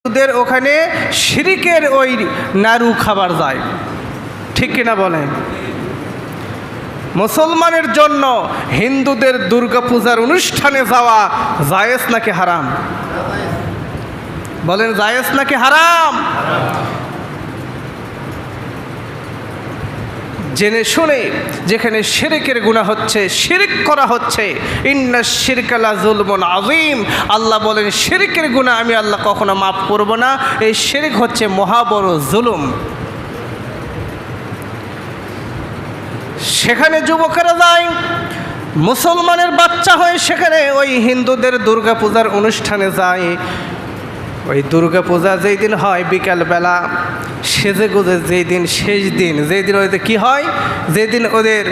হিন্দুদের ওখানে শিরিকের ওই নাড়ু খাবার যায়, ঠিক কিনা বলেন? মুসলমানের জন্য হিন্দুদের দুর্গাপূজার অনুষ্ঠানে যাওয়া জায়েজ নাকি হারাম? বলেন জায়েজ নাকি হারাম? জেনে শুনে যেখানে শিরকের গুনাহ হচ্ছে, শিরক করা হচ্ছে, ইন্নাশ শিরকা লাযুলমুন আযীম, আল্লাহ বলেন শিরকের গুনাহ আমি আল্লাহ কখনো মাফ করব না। এই শিরক হচ্ছে মহা বড় জুলুম। সেখানে যুবকেরা যায়, মুসলমানের বাচ্চা হয়ে সেখানে ওই হিন্দুদের দুর্গাপূজার অনুষ্ঠানে যায়। ওই দুর্গাপূজা যেই দিন হয় বিকালবেলা সেজে গুজে, যেই দিন শেষ দিন, যেই দিন ওদের কী হয়, যেদিন ওদের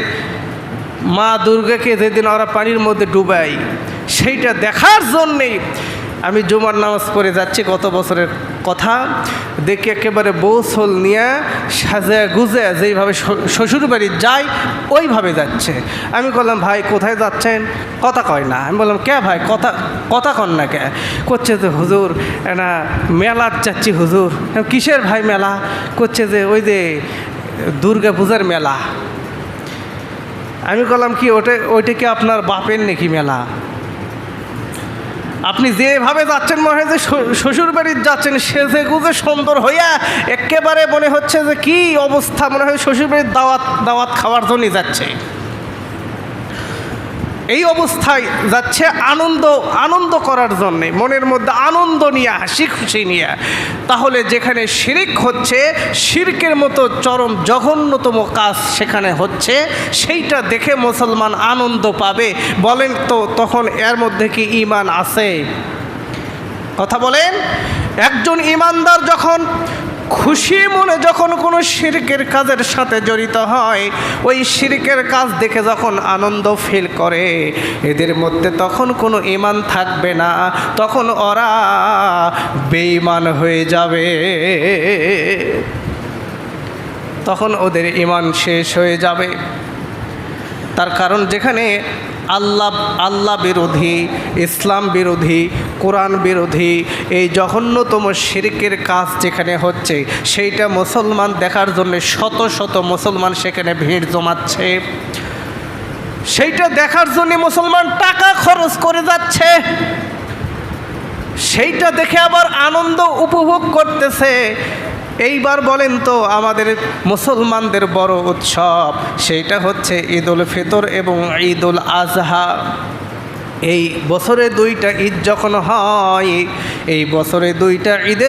মা দুর্গাকে যেদিন ওরা পানির মধ্যে ডুবায়, সেইটা দেখার জন্যেই আমি জুমার নামাজ পড়ে যাচ্ছি, গত বছরের কথা, দেখে একেবারে বৌসল নিয়ে সাজা গুজে যেইভাবে শ্বশুরবাড়ি যায় ওইভাবে যাচ্ছে। আমি বললাম ভাই কোথায় যাচ্ছেন? কথা কয় না। আমি বললাম কে ভাই, কথা কন না কে? করছে যে হুজুর না মেলার যাচ্ছি হুজুর। কিসের ভাই মেলা? করছে যে ওই যে দুর্গা পূজার মেলা। আমি বললাম কি ওইটা কি আপনার বাপের নাকি মেলা? আপনি যেভাবে যাচ্ছেন মনে হয় যে শ্বশুরবাড়ির যাচ্ছেন, সেজে গুজে সুন্দর হইয়া একেবারে মনে হচ্ছে যে কি অবস্থা, মনে হয় শ্বশুরবাড়ির দাওয়াত খাওয়ার জন্যই যাচ্ছে। এই অবস্থায় যাচ্ছে আনন্দ করার জন্যে, মনের মধ্যে আনন্দ নিয়ে, হাসি খুশি নিয়ে। তাহলে যেখানে শিরক হচ্ছে, শিরকের মতো চরম জঘন্যতম কাজ সেখানে হচ্ছে, সেইটা দেখে মুসলমান আনন্দ পাবে? বলেন তো তখন এর মধ্যে কি ঈমান আছে? কথা বলেন। একজন ঈমানদার যখন খুশি মনে যখন কোনো শিরকের কাজের সাথে জড়িত হয়, ওই শিরকের কাজ দেখে যখন আনন্দ ফিল করে, এদের মধ্যে তখন কোনো ঈমান থাকবে না, তখন ওরা বেঈমান হয়ে যাবে। তখন ওদের ঈমান শেষ হয়ে যাবে। তার কারণ যেখানে আল্লাহ বিরোধী, ইসলাম বিরোধী, কোরআন বিরোধী এই জঘন্যতম শিরকের কাজ যেখানে হচ্ছে, সেইটা মুসলমান দেখার জন্য শত শত মুসলমান সেখানে ভিড় জমাচ্ছে। সেইটা দেখার জন্য মুসলমান টাকা খরচ করে যাচ্ছে। সেইটা দেখে আবার আনন্দ উপভোগ করতেছে। এইবার বলেন তো আমাদের মুসলমানদের বড় উৎসব সেইটা হচ্ছে ঈদুল ফিতর এবং ঈদুল আজহা। এই বছরে দুইটা ঈদ যখন হয়, এই বছরে দুইটা ঈদে